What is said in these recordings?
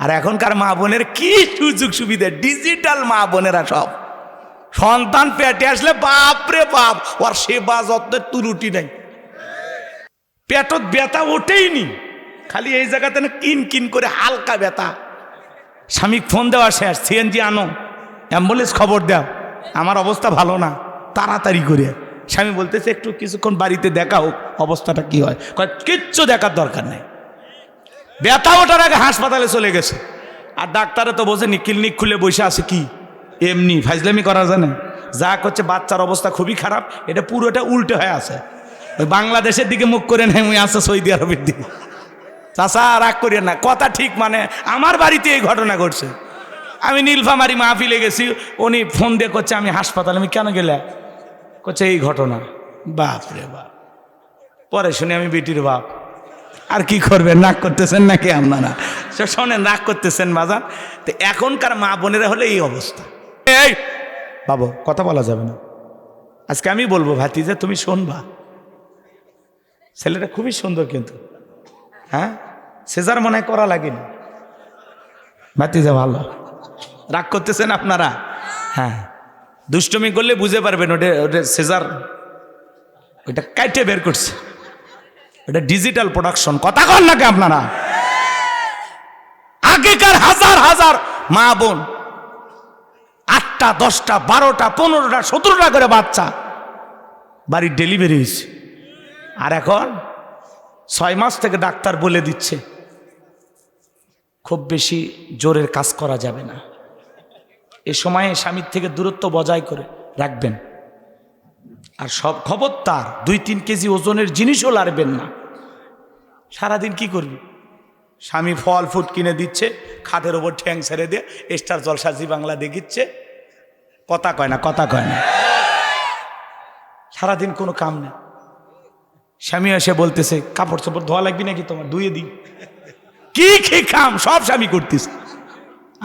আর এখনকার মা বোনের কি সুযোগ সুবিধা, ডিজিটাল মা বোনেরা সব। সন্তান পেটে আসলে বাপরে বাপ, ওর সেবা যত্নের তুরুটি নাই, পেটত ব্যথা ওঠেই নি, খালি এই জায়গাতে না কিন কিন করে হালকা ব্যথা। স্বামীকে ফোন দেওয়া শেষ, সিএনজি আনো, অ্যাম্বুলেন্স খবর দাও, আমার অবস্থা ভালো না, তাড়াতাড়ি করে। স্বামী বলতেছে একটু কিছুক্ষণ বাড়িতে দেখা হোক, অবস্থাটা কি হয়। কিচ্ছু দেখার দরকার নেই, ব্যথা ওঠার আগে হাসপাতালে চলে গেছে। আর ডাক্তারে তো বোঝেনি, ক্লিনিক খুলে বসে আছে কি এমনি ফাইজলামি করা জানে। যা করছে বাচ্চার অবস্থা খুবই খারাপ, এটা পুরোটা উল্টে হয়ে আছে, ওই বাংলাদেশের দিকে মুখ করে নেমে আছে সৌদি আরবের দিকে। চাচা রাগ করিয়ে না, কথা ঠিক, মানে আমার বাড়িতে এই ঘটনা ঘটছে। আমি নীলফামারী মাহফিলে গেছি, উনি ফোন দিয়ে করছে আমি হাসপাতালে। আমি কেন গেলে? করছে এই ঘটনা। বাপ রে বাপ, পরে শুনে আমি বেটির বাপ। আর কি করবেন, রাগ করতেছেন নাকি আপনারা? শোনেন, রাগ করতেছেন বাজান। তো এখনকার মা বোনেরা হলে এই অবস্থা। এই বাবু, কথা বলা যাবে না আজকে। আমি বলবো ভাতিজা, তুমি শোনবা, ছেলেটা খুবই সুন্দর কিন্তু, হ্যাঁ সেজার মনে হয় করা লাগেনি। ভাতিজা ভালো, রাগ করতেছেন আপনারা? হ্যাঁ, দুষ্টমি করলে বুঝে পারবেন ওটা ওটা সেজার, ওইটা কাইটে বের করছে, ওটা ডিজিটাল প্রোডাকশন। কথা কন নাকি আপনারা? আগেকার হাজার হাজার মা বোন 8টা 10টা 12টা 15টা 17টা করে বাচ্চা বাড়ির ডেলিভারি হয়েছে। আর এখন 6 মাস থেকে ডাক্তার বলে দিচ্ছে খুব বেশি জোরের কাজ করা যাবে না, এ সময়ে স্বামীর থেকে দূরত্ব বজায় করে রাখবেন। আর সব খবরদার 2-3 কেজি ওজনের জিনিসও লাড়বেন না। সারাদিন কি করবি? স্বামী ফল ফুট কিনে দিচ্ছে, খাটের ওপর ঠ্যাং ছেড়ে দিয়ে স্টার জলসা জি বাংলা দেখিচ্ছে, কথা কয় না, কথা কয় না। সারাদিন কোনো কাম নেই। স্বামী এসে বলতেছে কাপড় চোপড় ধোয়া লাগবে নাকি তোমার, ধুয়ে দিই। কি কি কাম সব স্বামী করতেছে।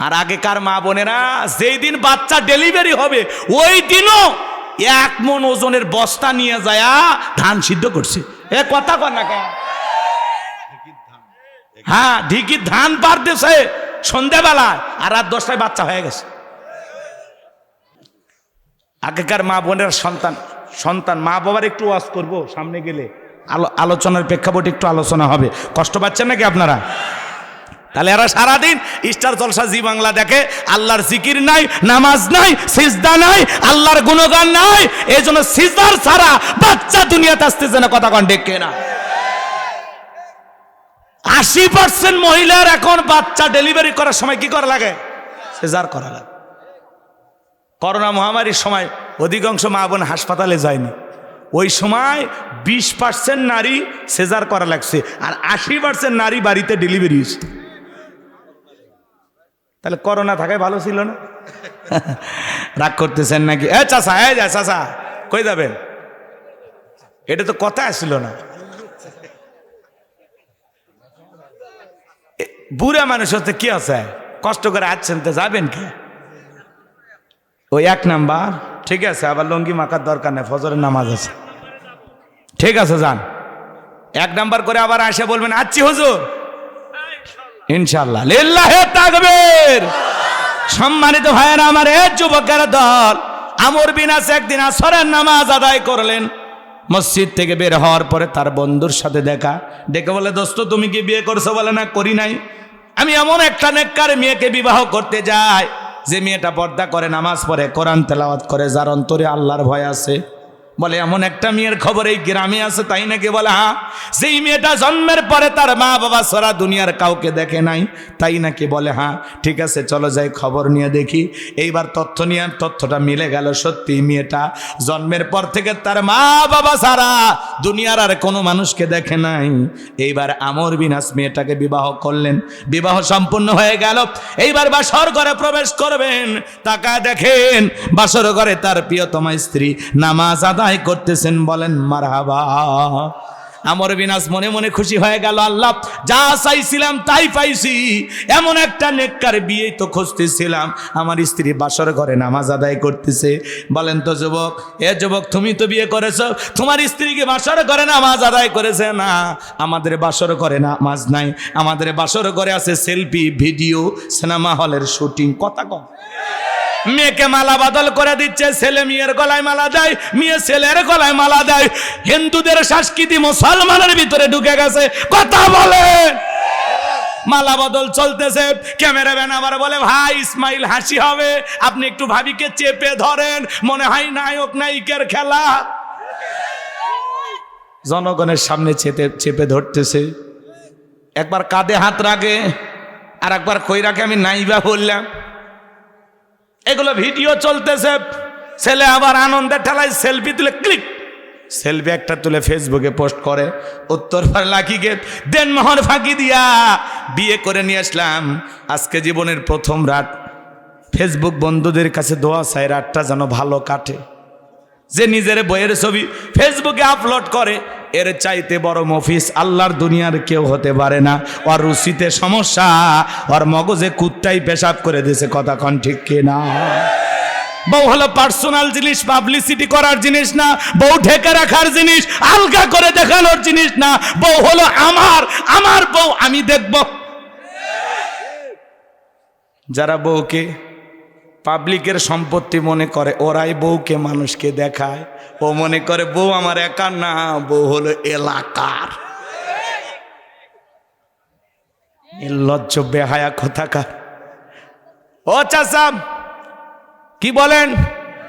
আর আগেকার মা বোনেরা যেই দিন বাচ্চা ডেলিভারি হবে ওই দিনও 1 মণ ওজনের বস্তা নিয়ে যায় ধান সিদ্ধ করছে। এ কথা কর না কেন? হ্যাঁ, ঢিকির ধান পারতেছে সন্ধ্যাবেলায়, আর রাত 10টায় বাচ্চা হয়ে গেছে। আগেকার মা বোনের সন্তান মা বাবার একটু ওয়াজ করবো সামনে গেলে, আলোচনার প্রেক্ষাপটে একটু আলোচনা হবে। কষ্ট পাচ্ছেন নাকি আপনারা? তাহলে এরা সারাদিন স্টার জলসা জি বাংলা দেখে, আল্লাহর জিকির নাই, নামাজ নাই, সিজদা নাই, আল্লাহর গুণগান নাই। এই জন্য সিজদার ছাড়া বাচ্চা দুনিয়াতে আসতেছে না। কথা কন ঠিক না? 80% মহিলার এখন বাচ্চা ডেলিভারি করার সময় কি করা লাগে? সিজার করা লাগে। করোনা মহামারীর সময় অধিকাংশ মা বোন হাসপাতালে যায়নি। ওই সময় 20% নারী সিজার করা লাগছে, আর 80% নারী বাড়িতে ডেলিভারি হয়েছে। তাহলে করোনা থাকায় ভালো ছিল না? রাগ করতেছেন নাকি? এ চাচা, এই যা চাচা, কই যাবেন? এটা তো কথা আসছিল না। বুড়া মানুষ হচ্ছে কি আছে, কষ্ট করে আসছেন তো যাবেন কে? ওই 1 নাম্বার, ঠিক আছে। আবার লঙ্গি মাখার দরকার নেই, ফজরের নামাজ আছে, ঠিক আছে যান। 1 নাম্বার করে আবার আসে বলবেন আচ্ছি হুজুর, ইনশাআল্লাহ। লিল্লাহে তাকবীর। সম্মানিত ভাইয়েরা আমার, এ যুবকের দল, আমর বিন আস একদিন আসরের নামাজ আদায় করলেন। মসজিদ থেকে বের হওয়ার পরে তার বন্ধুর সাথে দেখা, ডেকে বলে দোস্ত তুমি কি বিয়ে করছো? বলে না, করি নাই। আমি এমন একটা নেককার মেয়েকে বিবাহ করতে যাই যে মেয়েটা পর্দা করে, নামাজ পড়ে, কোরআন তেলাওয়াত করে, যার অন্তরে আল্লাহর ভয় আছে। বলে এমন একটা মেয়ের খবর এই গ্রামে আছে, তাই নাকি? বলে হ্যাঁ। যেই মেয়েটা জন্মের পরে তার মা বাবা ছাড়া দুনিয়ার কাউকে দেখে নাই, তাই নাকি? বলে হ্যাঁ। ঠিক আছে, চলো যাই খবর নিয়ে দেখি। এইবার তথ্য নিয়ে তথ্যটা মিলে গেল, সত্যি মেয়েটা জন্মের পর থেকে তার মা বাবা ছাড়া দুনিয়ার আর কোনো মানুষকে দেখে নাই। এইবার আমর বিন আস মেয়েটাকে বিবাহ করলেন। বিবাহ সম্পূর্ণ হয়ে গেল। এইবার বাসর ঘরে প্রবেশ করবেন, তাকায় দেখেন বাসর ঘরে তার প্রিয়তমা স্ত্রী নামাজ আদায় করতেছেন। বলেন মারহাবা। আমর বিন আস মনে মনে খুশি হয়ে গেল, আল্লাহ যা চাইছিলাম তাই পাইছি, এমন একটা নেককার বিয়ে তো খুঁজতেছিলাম, আমার স্ত্রী বাসর ঘরে নামাজ আদায় করতেছে। বলেন তো যুবক, এ যুবক তুমি তো বিয়ে করেছো, তোমার স্ত্রী কি বাসর ঘরে নামাজ আদায় করেছে? না, আমাদের বাসর ঘরে নামাজ নাই, আমাদের বাসর ঘরে আছে সেলফি, ভিডিও, সিনেমা হলের শুটিং। কথা কম। মেয়েকে মালা বদল করে দিচ্ছে, ছেলে মেয়ের গলায় মালা দেয়, মেয়ে ছেলের গলায় মালা দেয়। হিন্দুদের সংস্কৃতি মুসলমানের ভিতরে ঢুকে গেছে। কথা বলে মালা বদল চলতেছে। ক্যামেরাম্যান আবার বলে, ভাই ইসমাইল হাসি হবে, আপনি একটু ভাবিকে চেপে ধরেন, মনে হয় নায়ক নায়িকার খেলা। জনগণের সামনে চেপে ধরতেছে, একবার কাঁধে হাত রাখে আর একবার কই রাখে, আমি নাইবা বললাম। এগুলো ভিডিও চলতেছে। ছেলে আবার আনন্দের ঠেলায় সেলফি তুলে ক্লিক, সেলফি একটা তুলে ফেসবুকে পোস্ট করে, উত্তর পার লাকিকে দেনমোহর ফাঁকি দিয়া বিয়ে করে নিয়ে আসলাম। আজকে জীবনের প্রথম রাত, ফেসবুক বন্ধুদের কাছে দোয়া চাই রাতটা যেন ভালো কাটে। যে নিজের বইয়ের ছবি ফেসবুকে আপলোড করে, এর চাইতে বড় মফিস আল্লাহর দুনিয়ার কেউ হতে পারে না। ওর রুচিতে সমস্যা, ওর মগজে কুত্তাই পেশাব করে দিয়েছে। কথা কন ঠিক কিনা? বউ হলো পার্সোনাল জিনিস, পাবলিসিটি করার জিনিস না। বউ ঢেকে রাখার জিনিস, আলগা করে দেখানোর জিনিস না। বউ হলো আমার বউ আমি দেখব। যারা বউকে পাবলিকের সম্পত্তি মনে করে, ওরাই বউকে মানুষকে দেখায়। ও মনে করে বউ আমার একার না, বউ হলো এলাকার। নির্লজ্জ বেহায়া কোথাকার। ও চাচা কি বলেন?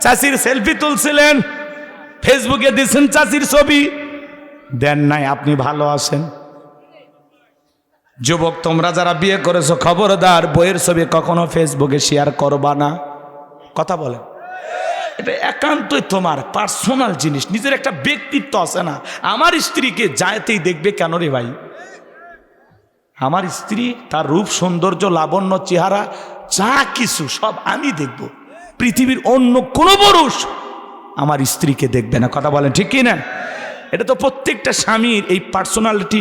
চাচির সেলফি তুলছিলেন, ফেসবুকে দিচ্ছেন চাচির ছবি, দেন নাই আপনি ভালো আছেন? যুবক তোমরা যারা বিয়ে করেছো, খবরদার বইয়ের ছবি কখনো ফেসবুকে শেয়ার করবা না। কথা বলেন, এটা একান্তই তোমার পার্সোনাল জিনিস, নিজের একটা ব্যক্তিত্ব আছে না। আমার স্ত্রীকে যাইতেই দেখবে কেন রে ভাই? আমার স্ত্রী, তার রূপ, সৌন্দর্য, লাবণ্য, চেহারা, যা কিছু সব আমি দেখব। পৃথিবীর অন্য কোনো পুরুষ আমার স্ত্রীকে দেখবে না। কথা বলেন ঠিক কি না? এটা তো প্রত্যেকটা স্বামীর এই পার্সোনালিটি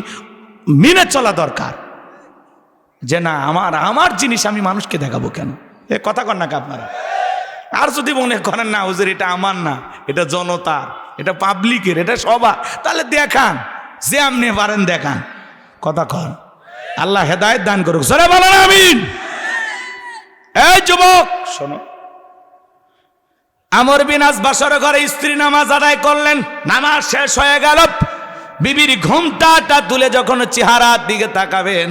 মেনে চলা দরকার, যে না আমার জিনিস আমি মানুষকে দেখাবো কেন? এ কথা কন নাকি আপনারা? আর যদি মনে করেন না হুজুর এটা আমার না, এটা জনতার, এটা পাবলিকের, এটা সবার, তাহলে দেখান, যে আপনি পারেন দেখান। কথা কন। আল্লাহ হেদায়েত দান করুক। সরে বলেন আমিন। এই যুবক শোনো, আমর বিন আস বাসর ঘরে স্ত্রী নামাজ আদায় করলেন, নামাজ শেষ হয়ে গেল। বিবির ঘুমটাটা তুলে যখন চেহারার দিকে তাকাবেন,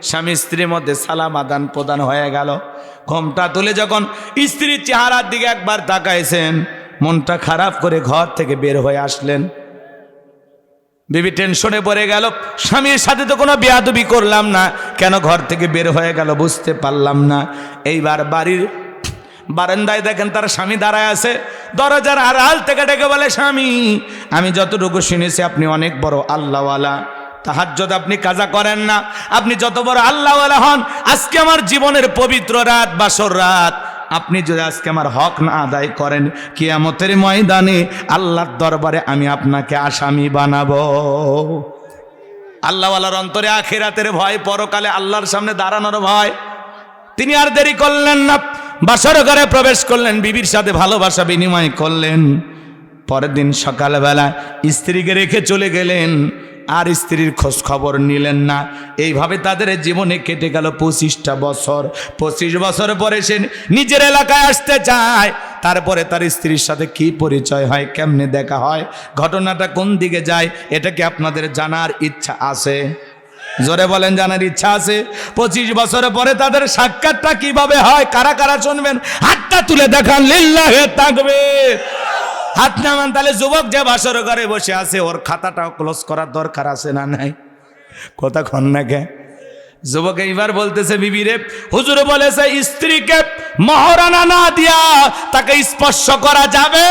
স্বামী স্ত্রীর মধ্যে সালাম আদান প্রদান হয়ে গেল। ঘুমটা তুলে যখন স্ত্রীর চেহারার দিকে একবার তাকাইছেন, মনটা খারাপ করে ঘর থেকে বের হয়ে আসলেন। বিবি টেনশনে পড়ে গেল, স্বামীর সাথে তো কোনো বেয়াদবি করলাম না, কেন ঘর থেকে বের হয়ে গেল বুঝতে পারলাম না। এইবার বাড়ির বারান্দায় দেখেন তার স্বামী দাঁড়ায় আছে, দরজার আড়াল থেকে ডেকে বলে, স্বামী আমি যতটুকু শুনেছি আপনি অনেক বড় আল্লাহওয়ালা, তাহাজ্জুদ আপনি কাজা করেন না, আপনি যত বড় আল্লাহওয়ালা হন, আজকে আমার জীবনের পবিত্র রাত, বাসর রাত, আপনি যদি আজকে আমার হক না আদায় করেন, কিয়ামতের ময়দানে আল্লাহর দরবারে আমি আপনাকে আসামি বানাবো। আল্লাহওয়ালার অন্তরে আখিরাতের ভয়, পরকালে আল্লাহর সামনে দাঁড়ানোর ভয়। তিনি আর দেরি করলেন না, বাসর ঘরে প্রবেশ করলেন, বিবির সাথে ভালোবাসা বিনিময় করলেন। পরের দিন সকালবেলা স্ত্রীকে রেখে চলে গেলেন, আর স্ত্রীর খোঁজ খবর নিলেন না। এইভাবে তাদের জীবনে কেটে গেল 25টা বছর। 25 বছর পরে সে নিজের এলাকায় আসতে চায়। তারপরে তার স্ত্রীর সাথে কি পরিচয় হয়, কেমনে দেখা হয়, ঘটনাটা কোন দিকে যায়, এটা কি আপনাদের জানার ইচ্ছা আছে? জোরে বলেন, জানার ইচ্ছা আছে? 25 বছর পরে তাদের সাক্ষাৎটা কিভাবে হয়, কারা কারা শুনবেন? হাতটা তুলে দেখান, লিল্লাহে তাকবীর। হাত নামান। তাহলে যুবক যে বাসর ঘরে বসে আছে, ওর খাতাটাও ক্লোজ করার দরকার আছে না নাই? কথা কন না কে? যুবক এইবার বলতেছে, বিবিরে হুজুর বলেছে স্ত্রীকে মহারানা না দিয়া তাকে স্পর্শ করা যাবে।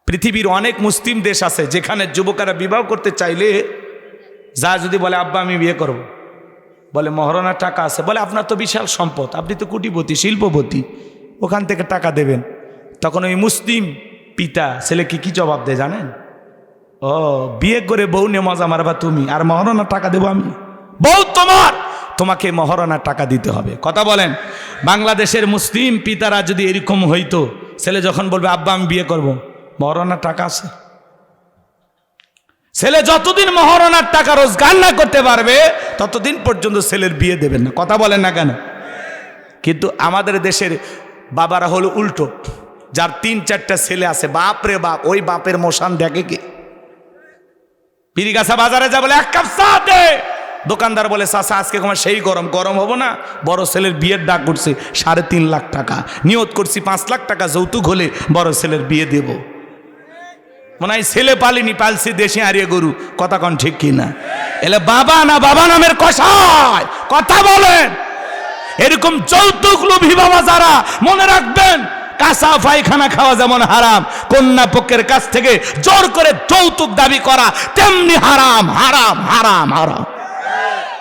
পৃথিবীর অনেক মুসলিম দেশ আছে যেখানে যুবকেরা বিবাহ করতে চাইলে যা যদি বলে আব্বা আমি বিয়ে করব, বলে মহারানার টাকা আছে, বলে আপনার তো বিশাল সম্পদ, আপনি তো কোটিপতি শিল্পপতি, ওখান থেকে টাকা দেবেন। তখন ওই মুসলিম পিতা ছেলেকে কি জবাব দেয় জানেন? ও বিয়ে করে বউ নিয়ে মজা মারবা তুমি, আর মহারণার টাকা দেবো আমি? বউ তোমার, তোমাকে মহারণার টাকা দিতে হবে। কথা বলেন। বাংলাদেশের মুসলিম পিতারা যদি এরকম হইতো, ছেলে যখন বলবে আব্বা আমি বিয়ে করব, মহারণার টাকা আছে? ছেলে যতদিন মহারণার টাকা রোজগার না করতে পারবে ততদিন পর্যন্ত ছেলের বিয়ে দেবেন না। কথা বলেন না কেন? কিন্তু আমাদের দেশের বাবারা হলো উল্টো, যার 3-4টা ছেলে আছে, বাপ রে বাপ, ওই বাপের মশান দেখে কে? পিরিগাছা বাজারে যা বলে 1 কাপ চা দে, দোকানদার বলে চাচা আজকে তোমার সেই গরম, গরম হবো না, বড় ছেলের বিয়ের ডাক করছে 3.5 লাখ টাকা, নিয়ত করছি 5 লাখ টাকা যৌতুক হলে বড় ছেলের বিয়ে দেব। মনে হয় ছেলে পালিনি, পালছি দেশে হারিয়ে গরু। কথা কন ঠিক কিনা? এলে বাবা না বাবা নামের কষায়। কথা বলেন। এরকম যৌতুক লোভী বাবা যারা, মনে রাখবেন কাঁচা পায়খানা খাওয়া যেমন হারাম, কন্যা পক্ষের কাছ থেকে জোর করে যৌতুক দাবি করা তেমনি হারাম, হারাম, হারাম, হারাম।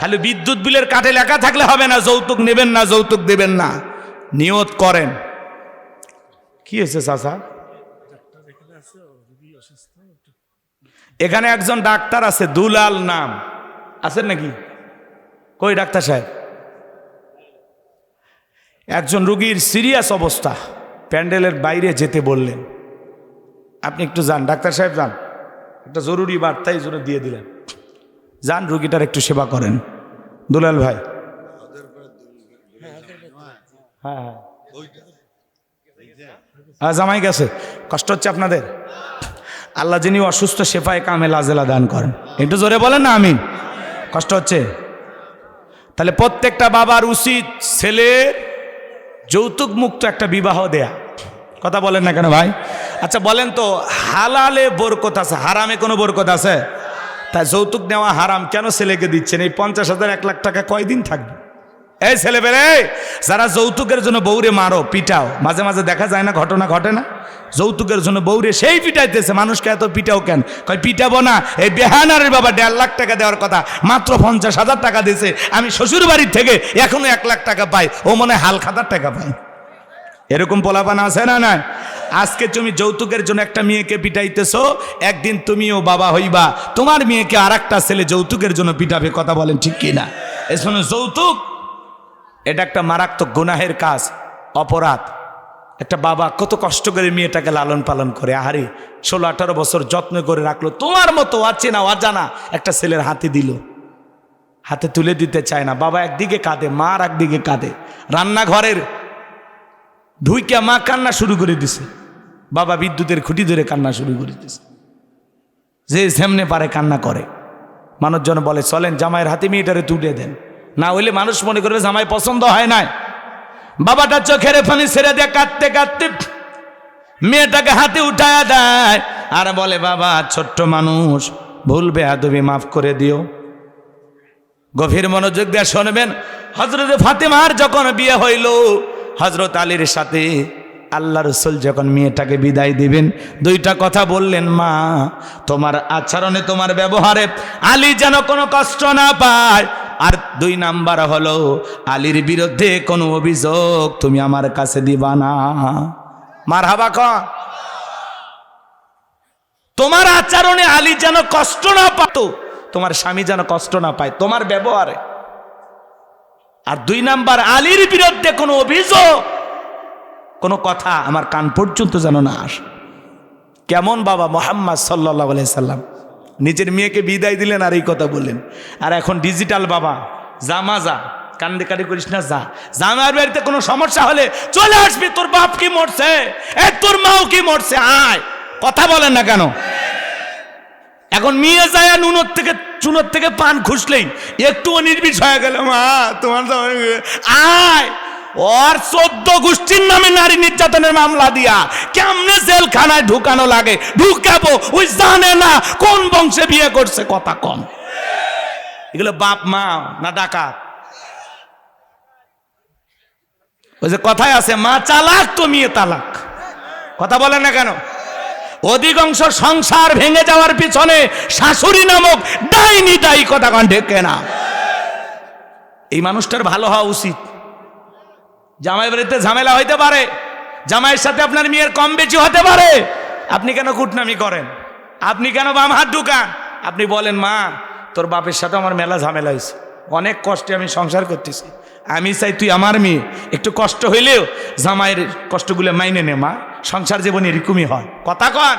খালি বিদ্যুৎ বিলের কাটে লেখা থাকলে হবে না যৌতুক নেবেন না, যৌতুক দেবেন না। নিয়ত করেন। কি হয়েছে চাচা? এখানে একজন ডাক্তার আছে, দুলাল নাম, আছেন নাকি? কই ডাক্তার সাহেব? একজন রোগীর সিরিয়াস অবস্থা, প্যান্ডেলের বাইরে যেতে বললেন। আপনি একটু যান ডাক্তার সাহেব, যান, একটা জরুরি বার্তা এই জন্য দিয়ে দিলেন, যান রোগীটার একটু সেবা করেন। দুলাল ভাই, হ্যাঁ হ্যাঁ, জামাই গেছে, কষ্ট হচ্ছে আপনাদের? আল্লাহ যিনি অসুস্থ শেফায়ে কামেল আজেলা দান করেন। একটু জোরে বলেন না আমিন। কষ্ট হচ্ছে? তাহলে প্রত্যেকটা বাবার উচিত ছেলের যৌতুক মুক্ত একটা বিবাহ দেয়া। কথা বলেন না কেন ভাই? আচ্ছা বলেন তো, হালালে বরকত আছে, হারামে কোনো বরকত আছে? তাই যৌতুক নেওয়া হারাম, কেন ছেলেকে দিচ্ছেন? এই 50,000 1 লাখ টাকা কয়দিন থাকবে? এই ছেলে বেরে, যারা যৌতুকের জন্য বউরে মারো, পিটাও, মাঝে মাঝে দেখা যায় না, ঘটনা ঘটে না? যৌতুকের জন্য বউরে সেই পিটাইতেছে, মানুষকে এত পিটাও কেন? কয় পিটাবো না, এই বেহানারের বাবা 1.5 লাখ টাকা দেওয়ার কথা, মাত্র 50,000 টাকা দিয়েছে, আমি শ্বশুর বাড়ির থেকে এখনো 1 লাখ টাকা পাই, ও মনে হাল খাতার টাকা পাই। এরকম পোলাপান আছে না? নাই। আজকে তুমি যৌতুকের জন্য একটা মেয়েকে পিটাইতেছো, একদিন তুমিও বাবা হইবা, তোমার মেয়েকে আর একটা ছেলে যৌতুকের জন্য পিটাবে। কথা বলেন ঠিক কিনা? এই জন্য যৌতুক এটা একটা মারাত্মক গুনাহের কাজ, অপরাধ। একটা বাবা কত কষ্ট করে মেয়েটাকে লালন পালন করে, আহারে 16-18 বছর যত্ন করে রাখলো, তোমার মতো অচেনা অজানা একটা ছেলের হাতে দিল, হাতে তুলে দিতে চায় না। বাবা একদিকে কাঁদে, মা আর একদিকে কাঁদে। রান্নাঘরের ঢুইকা মা কান্না শুরু করে দিছে, বাবা বিদ্যুতের খুঁটি ধরে কান্না শুরু করে দিছে। যে যেমনে পারে কান্না করে। মানুষজন বলে চলেন জামাইয়ের হাতে মেয়েটারে তুলে দেন, না হইলে মানুষ মনে করবে জামাই পছন্দ হয় নাই। বাবাটা চোখের পানি ছেড়ে দিয়ে কাঁদতে কাঁদতে মেয়েটাকে হাতে উঠায়া দেয় আর বলে, বাবা ছোট্ট মানুষ, ভুল বেয়াদবি মাফ করে দিও। গভীর মনোযোগ দিয়ে শুনবেন, হযরত ফাতেমার যখন বিয়ে হইল, হযরত আলীর সাথে আল্লাহ রসুল যখন মেয়েটাকে বিদায় দিবেন, 2টা কথা বললেন, মা তোমার আচরণে, তোমার ব্যবহারে আলী যেন কোনো কষ্ট না পায়, আর 2 নাম্বার হলো আলীর বিরুদ্ধে কোনো অভিযোগ তুমি আমার কাছে দিবা না। মারহাবা কর। তোমার আচরণে আলী যেন কষ্ট না পাত, তোমার স্বামী যেন কষ্ট না পায় তোমার ব্যবহারে। আর 2 নাম্বার, আলীর বিরুদ্ধে কোনো অভিযোগ, কোনো কথা আমার কান পর্যন্ত যেন না আসে। কেমন বাবা মুহাম্মদ সাল্লাল্লাহু আলাইহি সাল্লাম নিজের মেয়েকে বিদায় দিলেন আর এই কথা বললেন। আর এখন ডিজিটাল বাবা, জামা যা, কান্দে কাটি করিস না, যা, জামার বাড়িতে কোনো সমস্যা হলে চলে আসবি, তোর বাপ কি মরছে, তোর মাও কি মরছে, আয়। কথা বলেন না কেন? এখন মেয়ে যায় নুনোর থেকে চুনোর থেকে পান খুঁজলেই একটু নির্বিষ হয়ে গেল, মা তোমার আয়। ওর 14 গোষ্ঠীর নামে নারী নির্যাতনের মামলা দিয়া কেমনে জেলখানায় ঢুকানো লাগে, ঢুকাবো, ওই জানে না কোন বংশে বিয়ে করছে। কথা কম, এগুলো বাপ মা না ডাকাত? ওই যে কথায় আছে, মা চালাক তো মেয়ে তালাক। কথা বলেন না কেন? অধিকাংশ সংসার ভেঙে যাওয়ার পিছনে শাশুড়ি নামক ডাইনি দায়ী। কথা কন ঠিক না? এই মানুষটার ভালো হওয়া উচিত। জামাই বাড়িতে ঝামেলা হইতে পারে, জামাইয়ের সাথে আপনার মেয়ের কম বেশি হতে পারে, আপনি কেন কুটনামি করেন? আপনি কেন বাম হাত ঢুকান? আপনি বলেন, মা তোর বাপের সাথে আমার মেলা ঝামেলা হয়েছে, অনেক কষ্টে আমি সংসার করতেছি, আমি চাই তুই আমার মেয়ে, একটু কষ্ট হইলেও জামাইয়ের কষ্টগুলো মাইনে নে মা, সংসার জীবন এরকমই হয়। কথা কন।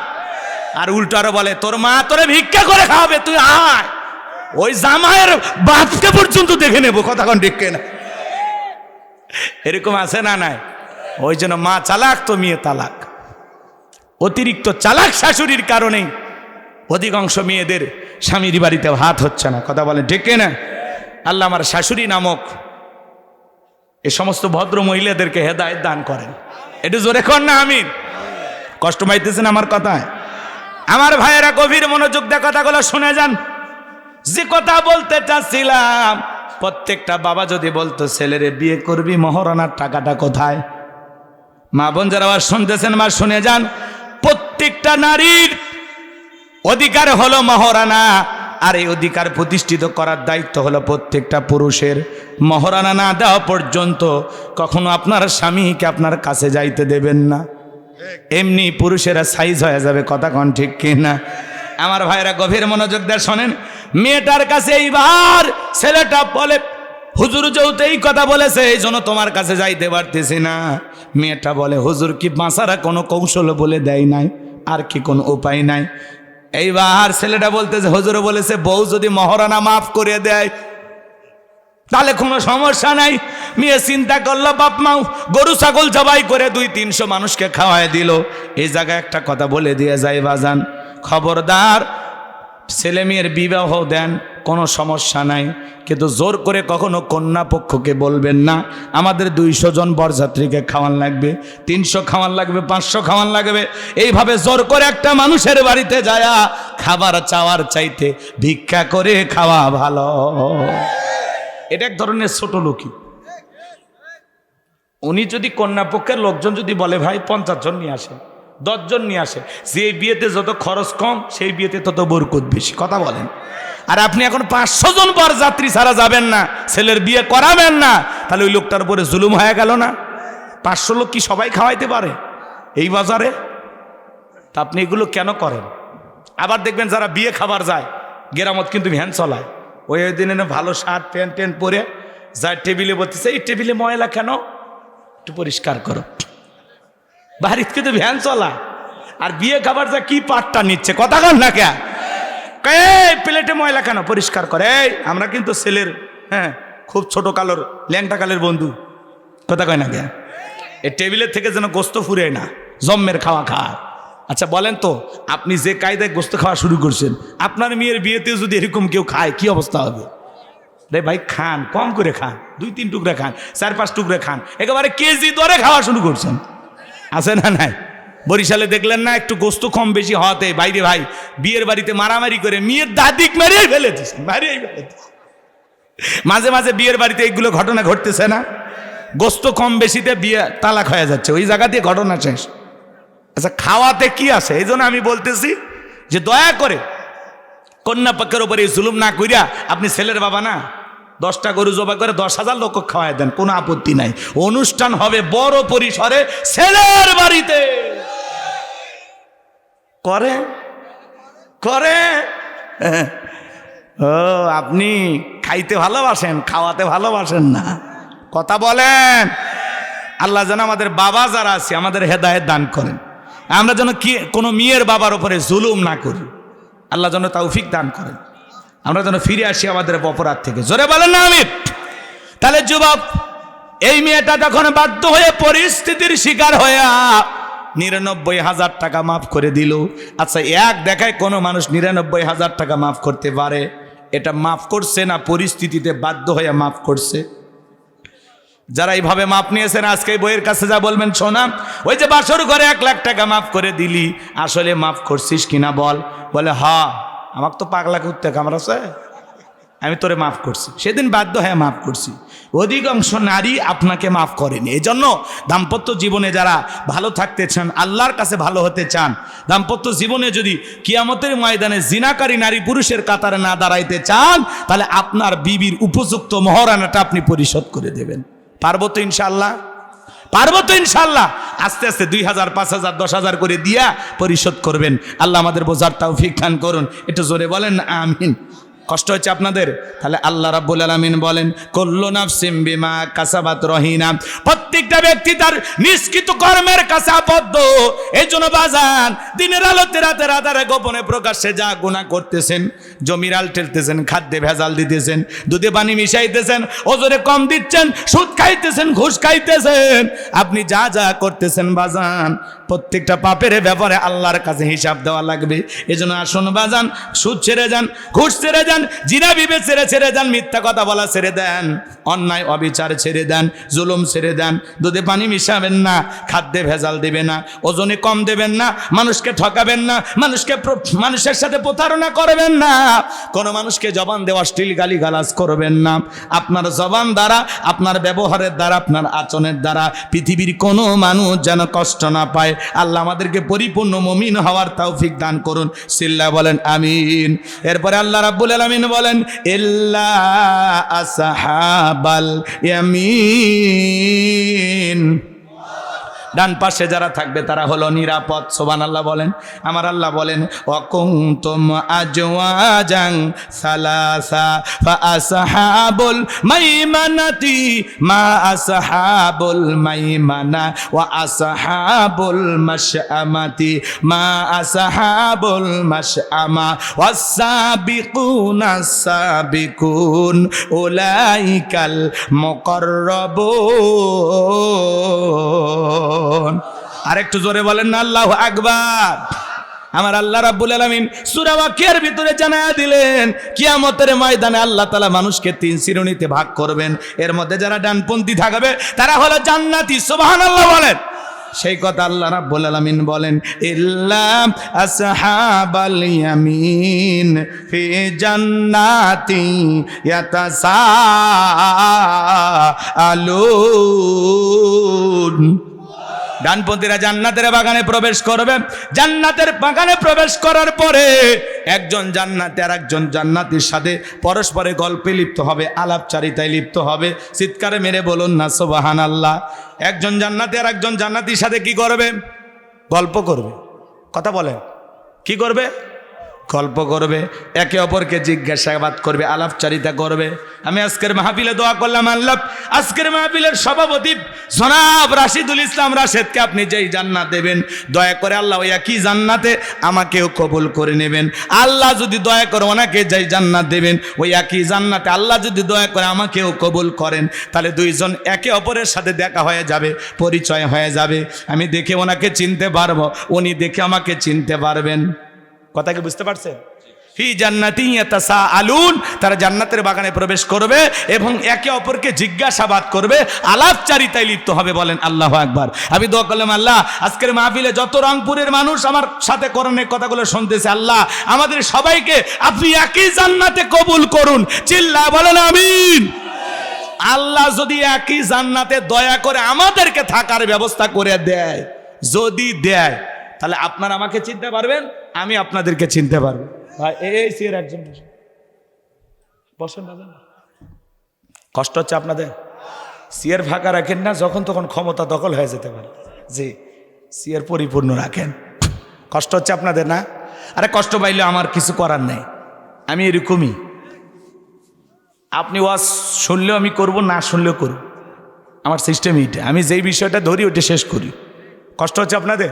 আর উল্টো আরো বলে, তোর মা তোরে ভিক্ষা করে খাওয়াবে, তুই আয়, ওই জামাইয়ের বাপকে পর্যন্ত দেখে নেবো। কথা কন ঠিক না? এরকম আছে না নাই? ওই জন্য মা চালাক তো মেয়ে তালাক। অতিরিক্ত চালাক শাশুড়ির কারণেই অধিকাংশ মেয়েদের স্বামীর বাড়িতে ভাত হচ্ছে না। কথা বলেন ঠিক না? আল্লাহ আমার শাশুড়ি নামক এই সমস্ত ভদ্র মহিলাদেরকে হেদায়েত দান করেন। একটু জোরে কর না আমিন। কষ্ট পাইতেছেন আমার কথায়? আমার ভাইয়েরা গভীর মনোযোগ দিয়ে কথাগুলো শুনে যান। যে কথা বলতে চাচ্ছিলাম, প্রত্যেকটা বাবা যদি বলতো ছেলেরে বিয়ে করবি, মহারণার টাকাটা কোথায়? মা বোন যারা আবার শুনতেছেন, মা শুনে যান, প্রত্যেকটা নারীর অধিকার হলো মহারানা, আর এই অধিকার প্রতিষ্ঠিত করার দায়িত্ব হলো প্রত্যেকটা পুরুষের। মহারানা না দেওয়া পর্যন্ত কখনো আপনার স্বামীকে আপনার কাছে যাইতে দেবেন না, এমনি পুরুষেরা সাইজ হয়ে যাবে। কথা কন ঠিক কিনা? আমার ভাইরা গভীর মনোযোগ দিয়ে শোনেন। মেয়েটার কাছে এইবার ছেলেটা বলে, হুজুর যেহেতু এই কথা বলেছে এই জন্য তোমার কাছে যাইতে পারতেছি না। মেয়েটা বলে, হুজুর কি বাঁচারা কোনো কৌশল বলে দেয় নাই? আর কি কোনো উপায় নাই? এইবার ছেলেটা বলতেছে, হুজুর বলেছে বউ যদি মহারানা মাফ করে দেয় তাহলে কোনো সমস্যা নাই। মেয়ে চিন্তা করলো, বাপ মাও গরু ছাগল জবাই করে 200-300 মানুষকে খাওয়ায় দিল। এই জায়গায় একটা কথা বলে দিয়ে যায় বাজান, খবরদার ছেলে মেয়ের বিবাহ দেন, কোনো সমস্যা নাই, কিন্তু জোর করে কখনো কন্যা পক্ষকে বলবেন না আমাদের 200 জন বরযাত্রীকে খাওয়ান লাগবে, 300 খাওয়ান লাগবে, 500 খাওয়ান লাগবে। এইভাবে জোর করে একটা মানুষের বাড়িতে যায়া খাবার চাওয়ার চাইতে ভিক্ষা করে খাওয়া ভালো। এটা এক ধরনের ছোট লোকই। উনি যদি কন্যা পক্ষের লোকজন যদি বলে ভাই 50 জন নিয়ে আসে, 10 জন নিয়ে আসে, যে বিয়েতে যত খরচ কম সেই বিয়েতে তত বরকত বেশি। কথা বলেন। আর আপনি এখন 500 জন বরযাত্রী ছাড়া যাবেন না, ছেলের বিয়ে করাবেন না, তাহলে ওই লোকটার উপরে জুলুম হয়ে গেল না? 500 লোক কি সবাই খাওয়াইতে পারে এই বাজারে? তা আপনি এগুলো কেন করেন? আবার দেখবেন যারা বিয়ে খাবার যায় গেরামত কিন্তু ভ্যান চলায়, ওই দিনে ভালো শার্ট প্যান্ট ট্যান্ট পরে যায়, টেবিলে বলতেছে এই টেবিলে ময়লা কেন, একটু পরিষ্কার করো। বাড়িতে কিন্তু ভ্যান চলা, আর বিয়ে খাবার যা কি পাটটা নিচ্ছে। কথা কন না কে? প্লেটে ময়লা কেন, পরিষ্কার করে। আমরা কিন্তু ছেলের খুব ছোট কালোর ল্যাংটা কালের বন্ধু। কথা কয় না কে? এই টেবিলের থেকে যেন গোস্ত ফুরে না, জম্মের খাওয়া খায়। আচ্ছা বলেন তো, আপনি যে কায়দায় গোস্ত খাওয়া শুরু করছেন, আপনার মেয়ের বিয়েতে যদি এরকম কেউ খায় কি অবস্থা হবে? রে ভাই খান, কম করে খান, 2-3 টুকরা খান, 4-5 টুকরা খান, একেবারে কেজি দরে খাওয়া শুরু করছেন। আছে না নাই? বরিশালে দেখলেন না একটু গোস্ত কম বেশি হওয়াতে বাইরে ভাই বিয়ের বাড়িতে মারামারি করে মেয়ের দাদিক মারিয়ে ফেলে দিচ্ছে, মাঝে মাঝে বিয়ের বাড়িতে এইগুলো ঘটনা ঘটতেছে না? গোস্ত কম বেশিতে বিয়ে তালাক হয়ে যাচ্ছে, ওই জায়গা দিয়ে ঘটনা শেষ। আচ্ছা খাওয়াতে কি আছে? এই জন্য আমি বলতেছি যে দয়া করে কন্যা পক্ষের উপরে জুলুম না কইরা, আপনি ছেলের বাবা না, 10টা গরু জবাই করে 10,000 লোক খাওয়াই দেন, কোনো আপত্তি নাই। অনুষ্ঠান হবে বড় পরিসরে ছেলের বাড়িতে। করে করে ও আপনি খাইতে ভালোবাসেন, খাওয়াতে ভালোবাসেন না। কথা বলেন। আল্লাহ যেন আমাদের বাবা যারা আছে আমাদের হেদায়েত দান করেন, আমরা যেন কি কোনো মেয়ের বাবার উপরে জুলুম না করি। আল্লাহ যেন তৌফিক দান করেন, আমরা যেন ফিরে আসি আমাদের অপরাধ থেকে। জোরে বলেন না আমিন। তাহলে যুবক, এই মেয়েটা যখন বাধ্য হয়ে পরিস্থিতির শিকার হয়ে 99,000 টাকা মাফ করে দিল। আচ্ছা এক দেখায় কোনো মানুষ 99,000 টাকা মাফ করতে পারে? এটা মাফ করছে না পরিস্থিতিতে বাধ্য হয়ে মাফ করছে? যারা এইভাবে মাপ নিয়েছেন আজকে বইয়ের কাছে যা বলবেন, শোনা ওই যে বাসর ঘরে 1 লাখ টাকা মাফ করে দিলি, আসলে মাফ করছিস কিনা বল। বলে হ্যাঁ, আমাকে তো পাগলা কুত্তে কামড়াছে, আমি তোরে মাফ করছি, সেদিন বাধ্য হয়ে মাফ করছি। অধিকাংশ নারী আপনাকে মাফ করেনি। এই জন্য দাম্পত্য জীবনে যারা ভালো থাকতে চান, আল্লাহর কাছে ভালো হতে চান, দাম্পত্য জীবনে যদি কিয়ামতের ময়দানে জিনাকারী নারী পুরুষের কাতারে না দাঁড়াইতে চান, তাহলে আপনার বিবির উপযুক্ত মহারানাটা আপনি পরিশোধ করে দেবেন। পারবো তো ইনশাল্লাহ? পারবো তো ইনশাল্লাহ? আস্তে আস্তে 2000, 5000, 10,000 করে দিয়া পরিশোধ করবেন। আল্লাহ আমাদের বোঝার তৌফিক দান করুন। একটু জোরে বলেন না আমিন। কষ্ট হচ্ছে আপনাদের? তাহলে আল্লাহ রাব্বুল আলামিন বলেন কুল্লু নাফসিম বিমা কাসাবাত রহিনা, প্রত্যেকটা ব্যক্তি তার নিষ্কৃত কর্মের কাছে আবদ্ধ। এই জন্য বাজান দিনের আলোতে রাতের আধারে গোপনে প্রকাশ্যে যা গুনাহ করতেছেন, জমির আল ঠেলতেছেন, খাদ্যে ভেজাল দিতেছেন, দুধে পানি মিশাইতেছেন, ওজনে কম দিচ্ছেন, সুদ খাইতেছেন, ঘুষ খাইতেছেন, আপনি যা যা করতেছেন বাজান প্রত্যেকটা পাপের ব্যাপারে আল্লাহর কাছে হিসাব দেওয়া লাগবে। এজন্য আসুন বাজান, সুদ ছেড়ে যান, ঘুষ ছেড়ে যান, জিনা বিবেক ছেড়ে যান, মিথ্যা কথা বলা ছেড়ে দেন, অন্যায় অবিচার ছেড়ে দেন, জুলুম ছেড়ে দেন, দুধে পানি মিশাবেন না, খাদ্যে ভেজাল দেবেন না, ওজনে কম দেবেন না, মানুষকে ঠকাবেন না, মানুষের সাথে প্রতারণা করবেন না, কোনো মানুষকে জবান দেওয়া অশ্লীল গালিগালাজ করবেন না। আপনার জবান দ্বারা, আপনার ব্যবহারের দ্বারা, আপনার আচরণের দ্বারা পৃথিবীর কোনো মানুষ যেন কষ্ট না পায়। আল্লাহ আমাদেরকে পরিপূর্ণ মুমিন হওয়ার তৌফিক দান করুন। সিল্লা বলেন আমিন। এরপরে আল্লাহ রাব্বুল আলামিন বলেন ইল্লা আসহাবাল ইয়ামিন, ডান পাশে যারা থাকবে তারা হলো নিরাপদ। সুবহানাল্লাহ বলেন। আমার আল্লাহ বলেন ওয়াকুনতুম আজওয়াজান সালাসা ফাআসহাবুল মাইমানাতি মা আসহাবুল মাইমানা ওয়া আসহাবুল মাশআমাতি মা আসহাবুল মাশআমা ওয়াস-সাবিকুনাস সাবিকুন উলাইকাল মুকাররাবুন। আরেকটু জোরে বলেন না আল্লাহু আকবার। আমার আল্লাহ রাব্বুল আলামিন সূরা ওয়াকিয়ার ভিতরে জানায়া দিলেন কিয়ামতের ময়দানে আল্লাহ তাআলা মানুষকে 3 শ্রেণীতে ভাগ করবেন। এর মধ্যে যারা ডানপন্থী থাকবে তারা হলো জান্নাতি। সুবহানাল্লাহ বলেন। সেই কথা আল্লাহ রাব্বুল আলামিন বলেন ইল্লা আসহাবাল ইয়ামিন ফি জান্নাতি ইয়াতাসাআলুন। ডানপন্থীরা জান্নাতের বাগানে প্রবেশ করবে। জান্নাতের বাগানে প্রবেশ করার পরে একজন জান্নাতি আর একজন জান্নাতীর সাথে পরস্পরে গল্পে লিপ্ত হবে, আলাপচারিতায় লিপ্ত হবে। চিৎকারে মেরে বলুন না সুবহানাল্লাহ। একজন জান্নাতি আর একজন জান্নাতীর সাথে কি করবে? গল্প করবে। কথা বলে কি করবে? গল্প করবে, একে অপরকে জিজ্ঞাসাবাদ করবে, আলাপচারিতা করবে। আমি আজকের মাহফিলে দোয়া করলাম আল্লাহ আজকের মাহফিলের সভাপতি জনাব রাশিদুল ইসলাম রাশেদকে আপনি যেই জান্নাত দেবেন দয়া করে আল্লাহ ওই একই জান্নাতে আমাকেও কবুল করে নেবেন। আল্লাহ যদি দয়া করে ওনাকে যেই জান্নাত দেবেন ওই একই জান্নাতে আল্লাহ যদি দয়া করে আমাকেও কবুল করেন, তাহলে দুইজন একে অপরের সাথে দেখা হয়ে যাবে, পরিচয় হয়ে যাবে। আমি দেখে ওনাকে চিনতে পারবো, উনি দেখে আমাকে চিনতে পারবেন। কথা কি বুঝতে পারছেন? ফি জান্নাতি ইয়াতাসাআলুন, তারা জান্নাতের বাগানে প্রবেশ করবে এবং একে অপরকে জিজ্ঞাসাবাদ করবে, আলাপচারিতায় লিপ্ত হবে। বলেন আল্লাহু আকবার। আমি দোয়া করলাম আল্লাহ আজকের মাহফিলে যত রংপুরের মানুষ আমার সাথে কোরআনের কথাগুলো শুনতেছে, আল্লাহ আমাদের সবাইকে আপনি একই জান্নাতে কবুল করুন। চিল্লায় বলেন আমিন। আল্লাহ যদি একই জান্নাতে দয়া করে আমাদেরকে থাকার ব্যবস্থা করে দেয়, যদি দেয়, তাহলে আপনারা আমাকে চিনতে পারবেন, আমি আপনাদেরকে চিনতে পারবো। ভাই এই সিয়ের একজন বসেন। কষ্ট হচ্ছে আপনাদের? সিয়ের ফাঁকা রাখেন না, যখন তখন ক্ষমতা দখল হয়ে যেতে পারে। জি, সিয়ের পরিপূর্ণ রাখেন। কষ্ট হচ্ছে আপনাদের না? আরে কষ্ট পাইলে আমার কিছু করার নেই, আমি এরকমই। আপনি ওয়াজ শুনলেও আমি করব, না শুনলেও করব, আমার সিস্টেম এইটা। আমি যেই বিষয়টা ধরি ওইটা শেষ করি। কষ্ট হচ্ছে আপনাদের?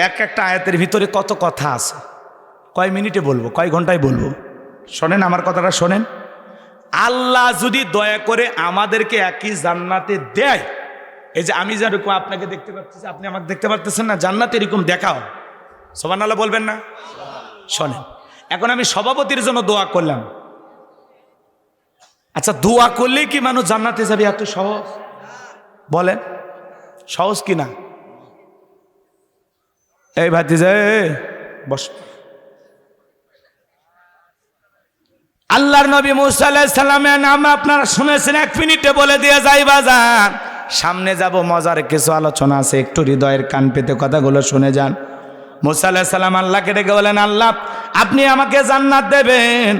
একটা আয়াতের ভিতরে কত কথা আছে, কয় মিনিটে বলবো, কয় ঘন্টায় বলবো? শোনেন আমার কথাটা শোনেন। আল্লাহ যদি দয়া করে আমাদেরকে একই জান্নাতে দেয়, এই যে আমি যেরকম আপনাকে দেখতে পাচ্ছি, আপনি আমাকে দেখতে পারতেছেন না, জান্নাতে এরকম দেখাও। সুবহানাল্লাহ বলবেন না? শোনেন, এখন আমি সভাপতির জন্য দোয়া করলাম। আচ্ছা, দোয়া করলেই কি মানুষ জান্নাতে যাবে? এত সহজ? বলেন সহজ কি না? এই ভাতিজা বস। আল্লাহর নবী মুসা আলাইহিস সালামের নাম আপনারা শুনেছেন, 1 মিনিটে বলে দিয়ে যাই বাজান। সামনে যাব, মজার কিছু আলোচনা আছে, একটু হৃদয়ের কান পেতে কথাগুলো শুনে যান। মুসা আলাইহিস সালাম আল্লাহকে ডেকে বলেন আল্লাহ আপনি আমাকে জান্নাত দেবেন।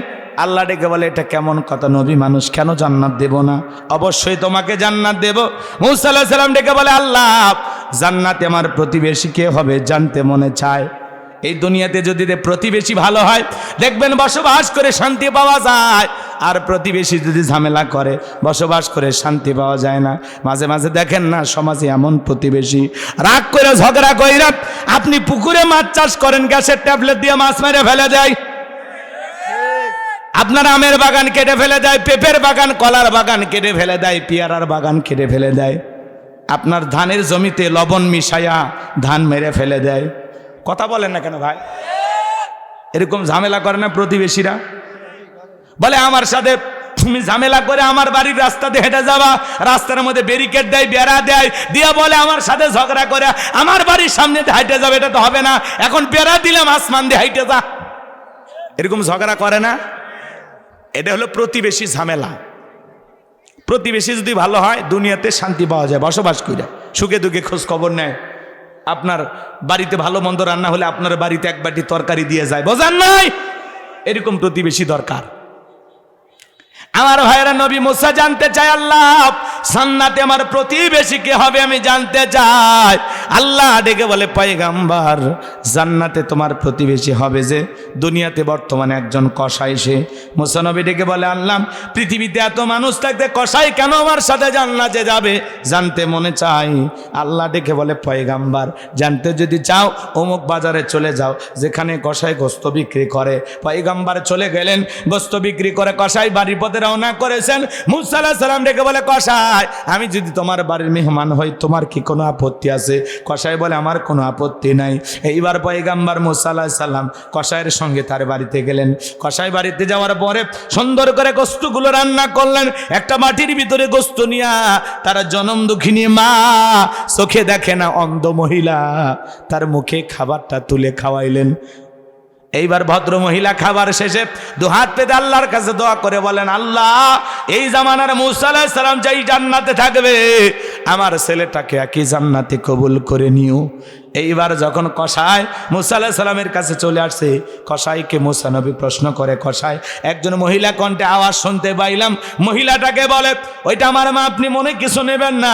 আল্লাহ ডেকে বলে এটা কেমন কথা নবী মানুষ, কেন জান্নাত দেব না? অবশ্যই তোমাকে জান্নাত দেব। মুসা আলাইহিস সালাম ডেকে বলে আল্লাহ জান্নাতে আমার প্রতিবেশী কে হবে জানতে মনে চায়। এই দুনিয়াতে যদি প্রতিবেশী ভালো হয় দেখবেন বসবাস করে শান্তি পাওয়া যায়, আর প্রতিবেশী যদি ঝামেলা করে বসবাস করে শান্তি পাওয়া যায় না। মাঝে মাঝে দেখেন না সমাজে এমন প্রতিবেশী রাগ করে ঝগড়া কইরা আপনি পুকুরে মাছ চাষ করেন, গ্যাসের ট্যাবলেট দিয়ে মাছ মেরে ফেলে দেয়, আপনার আমের বাগান কেটে ফেলে দেয়, পেঁপের বাগান কলার বাগান কেটে ফেলে দেয়, পেয়ারার বাগান কেটে ফেলে দেয়, আপনার ধানের জমিতে লবণ মিশাইয়া ধান মেরে ফেলে দেয়। কথা বলেন না কেন ভাই? এরকম ঝামেলা করে না প্রতিবেশীরা? বলে আমার সাথে তুমি ঝামেলা করে আমার বাড়ির রাস্তা দিয়ে হেঁটে যাবা, রাস্তার মধ্যে ব্যারিকেড দেয়, বেড়া দেয়, দিয়া বলে আমার সাথে ঝগড়া করে আমার বাড়ির সামনে দিয়ে হাইটে যাবে, এটা তো হবে না, এখন বেড়া দিলাম আসমান দিয়ে হাইটে যা। এরকম ঝগড়া করে না? এটা হলো প্রতিবেশী ঝামেলা। প্রতিবেশী যদি ভালো হয় দুনিয়াতে শান্তি পাওয়া যায়, বসবাস করে সুখে দুঃখে খোঁজ খবর নেয়। আপনার বাড়িতে ভালো মন্দ রান্না হলে আপনার বাড়িতে এক বাটি তরকারি দিয়ে যায়, বোঝান নাই? এরকম প্রতিবেশী দরকার। আমার ভাইয়েরা, নবী মুসা জানতে চায় আল্লাহ জান্নাতে আমার প্রতিবেশী কে হবে আমি জানতে চাই। আল্লাহ ডেকে বলে পয়গাম্বার জান্নাতে তোমার প্রতিবেশী হবে যে দুনিয়াতে বর্তমানে একজন কসাই। সে মুসা নবী ডেকে বলে আল্লাহ পৃথিবীতে এত মানুষ থাকতে কসাই কেন আমার সাথে জান্নাতে যাবে জানতে মনে চাই। আল্লাহ ডেকে বলে পয়গাম্বার জানতে যদি চাও অমুক বাজারে চলে যাও যেখানে কসাই গোস্ত বিক্রি করে। পয়গাম্বার চলে গেলেন, গোস্ত বিক্রি করে কসাই বাড়ির পথে রওনা করেছেন। মুসা আলাইহিস সালাম ডেকে বলে কসাই আমি যদি তোমার বাড়ির মেহমান হই তোমার কি কোনো আপত্তি আছে? কসাই বলে আমার কোনো আপত্তি নাই। এইবার পয়গাম্বার মুসা আলাইহিস সালাম কসাইয়ের সঙ্গে তার বাড়িতে গেলেন। কসাই বাড়িতে যাওয়ার পরে সুন্দর করে গোস্তগুলো রান্না করলেন। একটা মাটির ভিতরে গোস্ত নিয়া তারা জনম দুঃখিনী মা, চোখে দেখে না অন্ধ মহিলা, তার মুখে খাবারটা তুলে খাওয়াইলেন। এইবার ভদ্র মহিলা খাবার শেষে দুহাত পেতে আল্লাহর কাছে দোয়া করে বলেন আল্লাহ এই জামানার মুসা আলাইহিস সালাম যেই জান্নাতে থাকবে আমার ছেলেটাকে একই জান্নাতে কবুল করে নিও। এইবার যখন কসাই মুসা আলাইহিস সালামের কাছে চলে আসছে, কসাইকে মুসা নবী প্রশ্ন করে, কসাই একজন মহিলা কণ্ঠে আওয়াজ শুনতে পাইলাম, মহিলাটাকে বলে ওইটা আমার মা, আপনি মনে কিছু নেবেন না,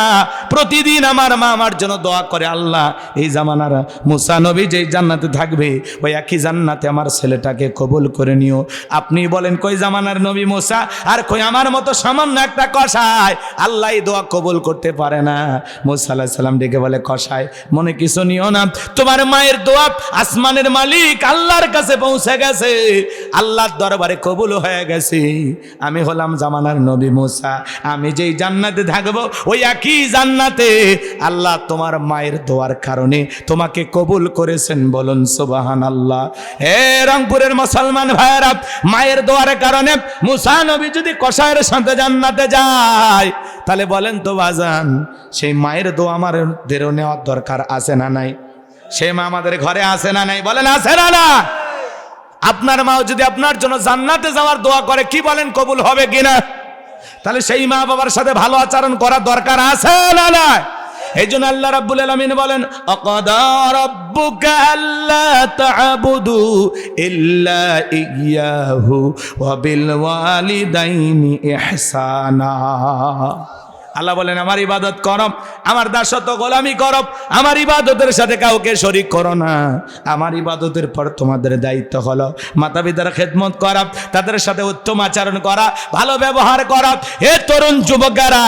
প্রতিদিন আমার মা আমার জন্য দোয়া করে আল্লাহ এই জামানার মুসা নবী যেই জান্নাতে থাকবে ওই একই জান্নাতে আমার ছেলেটাকে কবুল করে নিও। আপনি বলেন কই জামানার নবী মুসা আর কই আমার মতো সামান্য একটা কসাই, আল্লাহ এই দোয়া কবুল করতে পারে না। মুসা আলাইহিস সালাম ডেকে বলে কসাই মনে কিছু নিও না, তোমার মায়ের দোয়া আসমানের মালিক আল্লাহর কাছে পৌঁছে গেছে, আল্লাহর দরবারে কবুল হয়ে গেছে। আমি হলাম জামানার নবী মুসা, আমি যেই জান্নাতে থাকবো ওই একই জান্নাতে আল্লাহ তোমার মায়ের দোয়ার কারণে তোমাকে কবুল করেছেন, বলুন সুবহানাল্লাহ। হে রংপুরের মুসলমান ভাইরা, মায়ের দোয়ার কারণে মুসা নবী যদি কসাইয়ের সাথে জান্নাতে যায় তাহলে বলেন তো বাজান সেই মায়ের দোয়া আমাদেরও নেওয়ার দরকার আছে না নাই? সে মা আমাদের ঘরে আছে না নাই? বলেন আছে না না? আপনার মাও যদি আপনার জন্য জান্নাতে যাওয়ার দোয়া করে কি বলেন কবুল হবে কিনা? তাহলে সেই মা বাবার সাথে ভালো আচরণ করার দরকার আছে না না? এই জন্য আল্লাহ রাব্বুল আলামিন বলেন আকাদা রাব্বুকা আল্লা তা'বুদু ইল্লা ইয়াহু ওয়া বিল ওয়ালিদাইনি ইহসানা। আল্লাহ বলেন আমার ইবাদত করো, আমার দাসত্ব গোলামি করো, আমার ইবাদতের সাথে কাউকে শরীক করো না। আমার ইবাদতের পর তোমাদের দায়িত্ব হলো মাতা পিতার খেদমত করা, তাদের সাথে উত্তম আচরণ করা, ভালো ব্যবহার করা। হে তরুণ যুবকেরা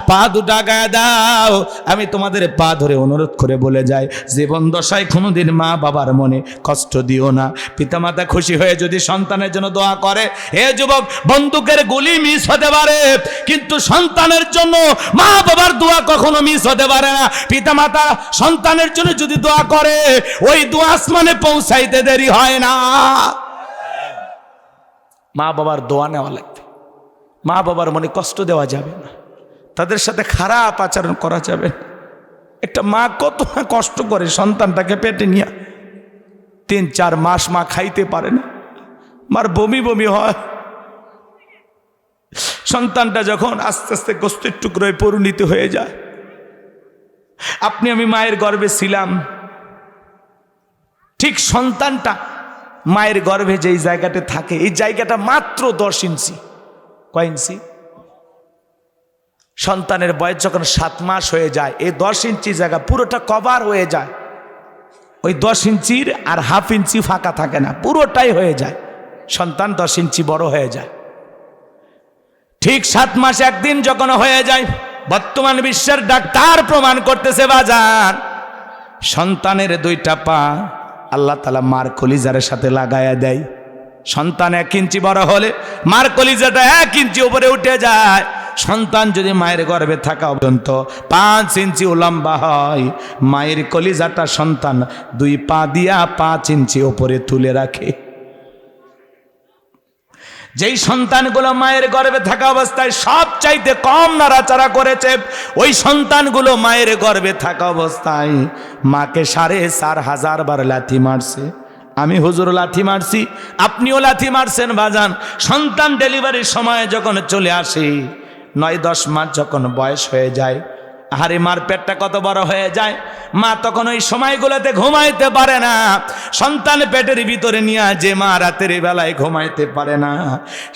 পা দুটা গায়ে দাও, আমি তোমাদের পা ধরে অনুরোধ করে বলে যাই জীবন দশায় কোনোদিন মা বাবার মনে কষ্ট দিও না। পিতামাতা খুশি হয়ে যদি সন্তানের জন্য দোয়া করে, হে যুবক বন্দুকের গুলি মিস হতে পারে কিন্তু সন্তানের জন্য মা বাবার দোয়া কখনো মিস হতে পারে না। পিতামাতা সন্তানের জন্য যদি দোয়া করে ওই দোয়া আসমানে পৌঁছাইতে দেরি হয় না। মা বাবার দোয়া নেওয়া লাগবে, মা বাবার মনে কষ্ট দেওয়া যাবে না, তাদের সাথে খারাপ আচরণ করা যাবে না। একটা মা কত না কষ্ট করে সন্তানটাকে পেটে নিয়ে 3-4 মাস মা খাইতে পারে না, মার বমি বমি হয়। সন্তানটা যখন আস্তে আস্তে গোস্তের টুকরোয় পরিণত হয়ে যায়, আপনি আমি মায়ের গর্ভে ছিলাম, ঠিক সন্তানটা মায়ের গর্ভে যেই জায়গাটা থাকে এই জায়গাটা মাত্র 10 ইঞ্চি। কয় ইঞ্চি? সন্তানের বয়স যখন 7 মাস হয়ে যায়, এই 10 ইঞ্চি জায়গা পুরোটা কভার হয়ে যায়। ওই 10 ইঞ্চির আর হাফ ইঞ্চি ফাঁকা থাকে না, পুরোটাই হয়ে যায়। সন্তান 10 ইঞ্চি বড় হয়ে যায়। ঠিক 7 মাস একদিন যখন হয়ে যায়, বর্তমান বিশ্বের ডাক্তার প্রমাণ করতেছে বাজান, সন্তানের 2টা পা আল্লাহ তাআলা মার কলিজার সাথে লাগায়া দেয়। সন্তান 1 ইঞ্চি বড় হলে মার কলিজাটা 1 ইঞ্চি উপরে উঠে যায়। সন্তান যদি মায়ের গর্ভে থাকা পর্যন্ত 5 ইঞ্চি লম্বা হয়, মায়ের কলিজাটা সন্তান 2 পা দিয়া 5 ইঞ্চি উপরে তুলে রাখে। যেই সন্তানগুলো মায়ের গর্ভে থাকা অবস্থায় সবচাইতে কম নাড়াচাড়া করেছে, ওই সন্তানগুলো মায়ের গর্ভে থাকা অবস্থায় মাকে 4,500 বার লাথি মারছে। আমি হুজুর লাথি মারছি, আপনিও লাথি মারছেন বাজান। সন্তান ডেলিভারির সময় যখন চলে আসে, 9-10 মাস যখন বয়স হয়ে যায়, আরে মার পেটটা কত বড় হয়ে যায়, মা তখন ওই সময়গুলোতে ঘুমাইতে পারে না। সন্তান পেটের ভিতরে নিয়ে যে মা রাতের বেলায় ঘুমাইতে পারে না,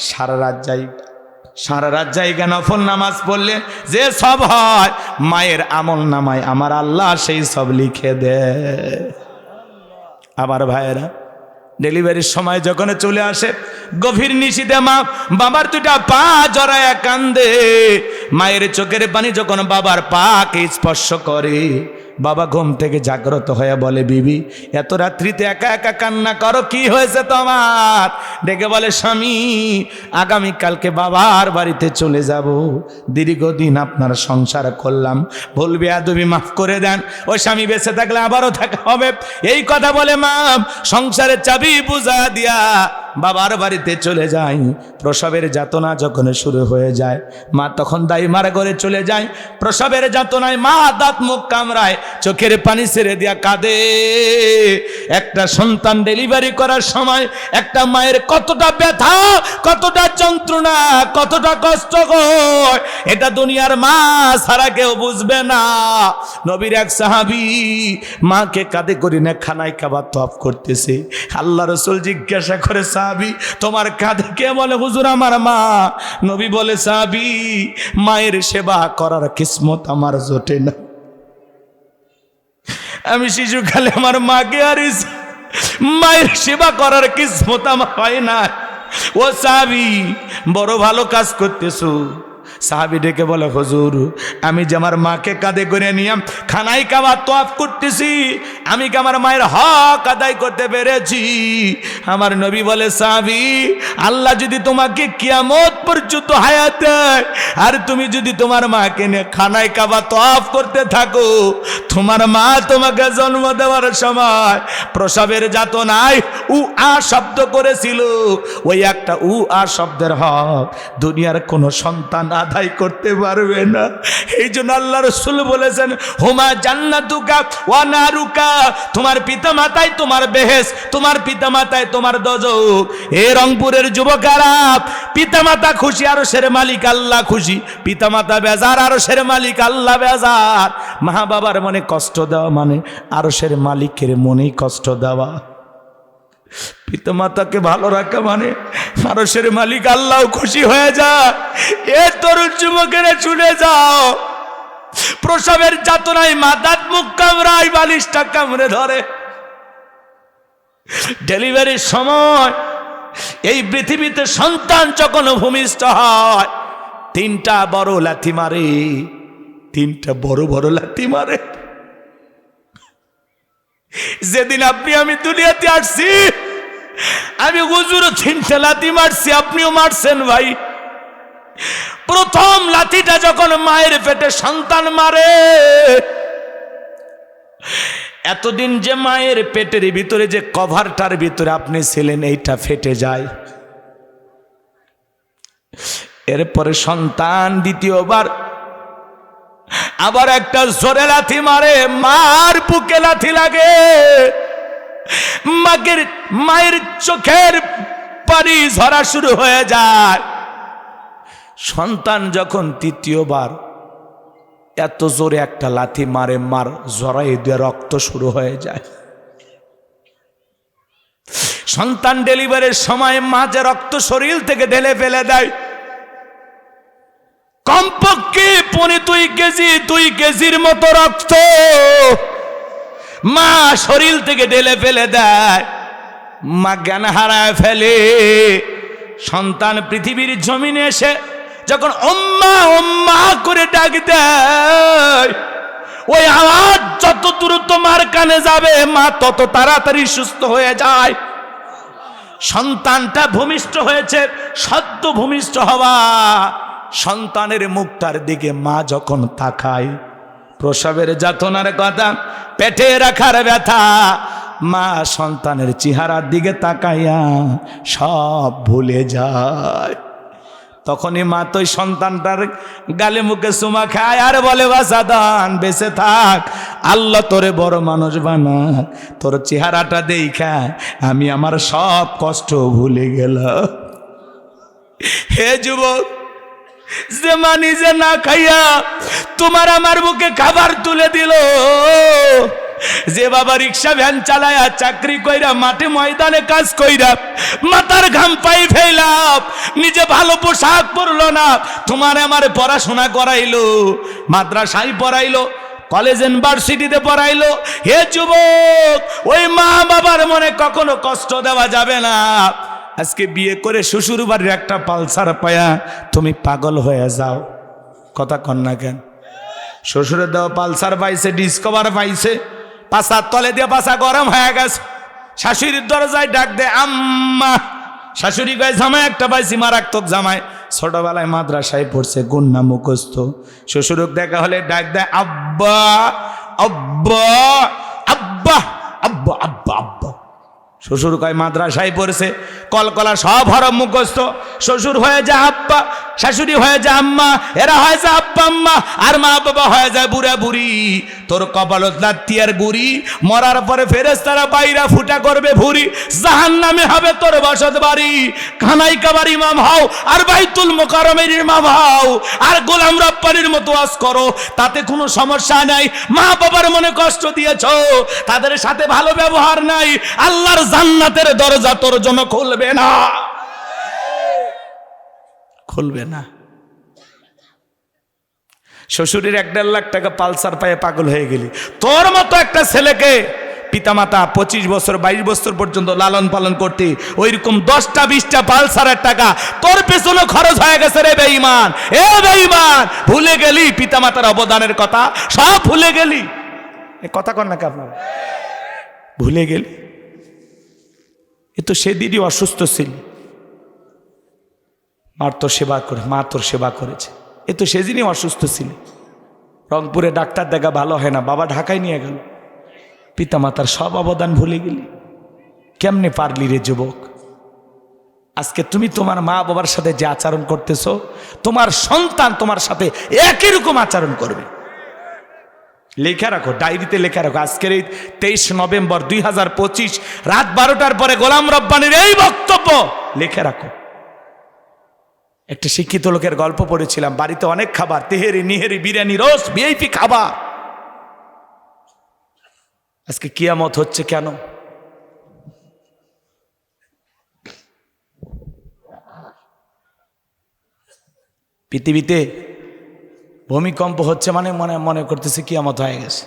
সারা রাত জায়গা নফল নামাজ পড়লে যে সব হয়, মায়ের আমল নামায় আমার আল্লাহ সেই সব লিখে দেয়। আবার ভাইয়েরা, ডেলিভারির সময় যখন চলে আসে, গভীর নিশীথে মা বাবার 2টা পা জড়ায় কান্দে। মায়ের চোখের পানি যখন বাবার পাকে স্পর্শ করে, বাবা ঘুম থেকে জাগ্রত হয়ে বলে, বিবি এত রাত্রিতে একা একা কান্না করো, কি হয়েছে তোমার? ডেকে বলে, স্বামী আগামীকালকে বাবার বাড়িতে চলে যাব, দীর্ঘদিন আপনার সংসার করলাম, ভুল বেয়াদবি মাফ করে দেন, ওই স্বামী বেঁচে থাকলে আবারও থাকা হবে। এই কথা বলে মা সংসারের চাবি বুঝা দিয়া বাবার বাড়িতে চলে যায়। প্রসবের যাতনা যখন শুরু হয়ে যায়, মা তখন দাইমার ঘরে চলে যায়। প্রসবের যাতনায় মা দাঁত মুখ কামড়ায়, চোখের পানি ছেড়ে দিয়া কাঁদে। একটা সন্তান ডেলিভারি করার সময় একটা মায়ের কতটা ব্যথা, কতটা যন্ত্রণা, কতটা কষ্ট হয়, এটা দুনিয়ার মা ছাড়া কেউ বুঝবে না। নবীর এক সাহাবী মাকে কাঁধে করে না খানায় কাবা তওয়াফ করতেছে। আল্লাহ রাসূল জিজ্ঞাসা করে, সাহাবী তোমার কাঁধে কে? বলে, হুজুর আমার মা। নবী বলে, সাহাবী মায়ের সেবা করার কিসমত আমার জোটে না। আমি শিশুকালে আমার মাকে হারিয়েছি, মায়ের সেবা করার কিসমত আমার হয় না। ও সাহাবী বড় ভালো কাজ করতেছো। সাহাবী ডেকে বলে, হুজুর আমি যে আমার মাকে কাঁধে করে নিয়ে খানায় কাবা তওয়াফ করতেছি, আমি কি আমার মায়ের হক আদায় করতে পেরেছি? আমার নবী বলে, সাহাবী আল্লাহ যদি তোমাকে কিয়ামত পর্যন্ত হায়াত দেয়, আর তুমি যদি তোমার মাকে নিয়ে খানায় কাবা তওয়াফ করতে থাকো, তোমার মা তোমাকে জন্ম দেওয়ার সময় প্রসবের যাতনায় আ শব্দ করেছিল, ওই একটা আ শব্দের হক দুনিয়ার কোনো সন্তান আদায় করতে পারবে না। এই জন্য আল্লাহ রাসূল বলেছেন, হুমা জান্নাতুকা ওয়া নারুকা, তোমার পিতামাতাই তোমার বেহেশত, তোমার পিতামাতাই তোমার দোজখ। এ রংপুরের যুবকেরা, পিতামাতা খুশি, আরশের মালিক আল্লাহ খুশি। পিতামাতা বেজার, আরশের মালিক আল্লাহ বেজার। মা বাবার মনে কষ্ট দেওয়া মানে আরশের মালিকের মনেই কষ্ট দেওয়া। পিতামাতাকে ভালো রাখা মানে আরশের মালিক আল্লাহ খুশি হয়ে যায়। এ তরুণ যুবকেরা শুনে যাও, প্রসবের যাতনায় মা দাঁত মুখ কামড়ায়, বালিশটা কামড়ে ধরে। ডেলিভারির সময় এই পৃথিবীতে সন্তান যখন ভূমিষ্ঠ হয়, 3টা বড় লাথি মারে, 3টা বড় বড় লাথি মারে। যেদিন আপনি আমি দুনিয়াতে আসছি, আমি হুজুরও 3টা লাথি মারছি, আপনিও মারছেন ভাই। প্রথম লাথিটা যখন মায়ের পেটে সন্তান মারে, এতদিন যে মায়ের পেটের ভিতরে যে কভারটার ভিতরে আপনি ছিলেন, এইটা ফেটে যায়। এরপরে সন্তান দ্বিতীয়বার আবার একটা জোরে লাথি মারে, মার বুকে লাথি লাগে, মায়ের চোখের পানি ঝরা শুরু হয়ে যায়। সন্তান যখন তৃতীয়বার এত জোরে একটা লাথি মারে, মার জরাই দিয়ে রক্ত শুরু হয়ে যায়। সন্তান ডেলিভারির সময় মা যে রক্ত শরীর থেকে ঢেলে ফেলে দেয়, কমপক্ষে 2 কেজির মতো রক্ত মা শরীর থেকে ঢেলে ফেলে দেয়, মা জ্ঞান হারায় ফেলে। সন্তান পৃথিবীর জমিনে এসে যখন উম্মা উম্মা করে ডাক দেয়, ওই আওয়াজ যত দ্রুত মার কানে যাবে মা তত তাড়াতাড়ি সুস্থ হয়ে যায়। সন্তানটা ভূমিষ্ঠ হয়েছে, সদ্য ভূমিষ্ঠ হওয়া সন্তানের মুখটার দিকে মা যখন তাকায়, প্রসবের যাতনার কথা, পেটে রাখার ব্যথা, মা সন্তানের চেহারার দিকে তাকাইয়া সব ভুলে যায়। তখনই মা তো সন্তানটার গালে মুখে চুমা খায় আর বলে, বাসাদান বেঁচে থাক, আল্লাহ তোরে বড় মানুষ বানাক, তোর চেহারাটা দেখা আমি আমার সব কষ্ট ভুলে গেলাম। হে যুবক, যে মা নিজে না খাইয়া তোমার আমার বুকে খাবার তুলে দিল, যে বাবা রিক্সা ভ্যান চালায়া চাকরি কইরা মাঠে ময়দানে কাজ কইরা মাথার ঘাম পাই ফেলাম, নিজে ভালো পোশাক পরলো না, তোমার আমার পড়াশোনা করাইলো, মাদ্রাসায় পড়াইলো, কলেজ ইউনিভার্সিটিতে পড়াইলো। হে যুবক, ওই মা বাবার মনে কখনো কষ্ট দেওয়া যাবে না। আজকে বিয়ে করে শ্বশুর বাড়ির একটা পালসার পায়া তুমি পাগল হয়ে যাও, কথা কন না কেন? শ্বশুরের দেওয়া পালসার পাইছে, ডিসকভার পাইছে, পাশার তলে দিয়ে পাশা গরম হয়ে গেছে, শাশুড়ির দরজায় ডাক দে আম্মা, শাশুড়ি গায়ে জামাই একটা পাইছি মারাত্মক জামাই, ছোটবেলায় মাদ্রাসায় পড়ছে, গুন্না মুখস্থ, শ্বশুরক দেখা হলে ডাক দেয় আব্বা আব্বা আব্বা আব্বা আব্বা আব্বা। শ্বশুর কয় মাদ্রাসায় পড়ছে, কলকলা সব হরম মুখস্থ, শ্বশুর হয়ে যায় আব্বা, শাশুড়ি হয়ে যায় আম্মা, এরা হয়ে যায় আব্বা আম্মা, আর মা বাবা হয়ে যায় বুড়া বুড়ি। তোর কপালত লাত্তিয়ার গুড়ি, মরার পরে ফেরেশতারা বাইরা ফুটা করবে ভুরি, জাহান্নামে হবে তোর বসত বাড়ি। খানাই কাবার ইমাম হও আর বাইতুল মুকাররমের ইমাম হও আর গোলাম রব্বানির মতো ওয়াজ করো, তাতে কোনো সমস্যা নাই। মা বাবার মনে কষ্ট দিয়েছো, তাদের সাথে ভালো ব্যবহার নাই, আল্লাহর জান্নাতের দরজা তোর জন্য খুলবে না, খুলবে না। শ্বশুরের 1.5 লাখ টাকা পালসার পায়ে পাগল হয়ে গেলি, তোর মতো একটা ছেলেকে পিতামাতা 25 বছর 22 বছর পর্যন্ত লালন পালন করতে ওইরকম 10টা 20টা পালসারের টাকা তোর পেছনে খরচ হয়ে গেছে রে বেঈমান। এ বেঈমান, ভুলে গেলি পিতামাতার অবদানের কথা, সব ভুলে গেলি। এ কথা কন নাকি আপনারা? ভুলে গেলি। এ তো সেদিনই অসুস্থ ছিল, মার তোর সেবা করে, মা তোর সেবা করেছে। এ তো সেদিনই অসুস্থ ছিল, রংপুরে ডাক্তার দেখা ভালো হয় না, বাবা ঢাকায় নিয়ে গেল, পিতামাতার সব অবদান ভুলে গেলি। কেমনে পারলি রে যুবক? আজকে তুমি তোমার মা বাবার সাথে যে আচরণ করতেছো, তোমার সন্তান তোমার সাথে একই রকম আচরণ করবে। লেখা রাখো, ডায়েরিতে লেখা রাখো, আজকের এই 23 নভেম্বর 2025 রাত 12টার পরে গোলাম রব্বানির এই বক্তব্য লেখা রাখো। একটা শিক্ষিত লোকের গল্প পড়েছিলাম, বাড়িতে অনেক খাবার, তেহেরি নিহেরি বিরিয়ানি রোজ ভিআইপি খাবার। আজকে কিয়ামত হচ্ছে কেন? পৃথিবীতে ভূমিকম্প হচ্ছে মানে মনে মনে করতেছে কিয়ামত হয়ে গেছে।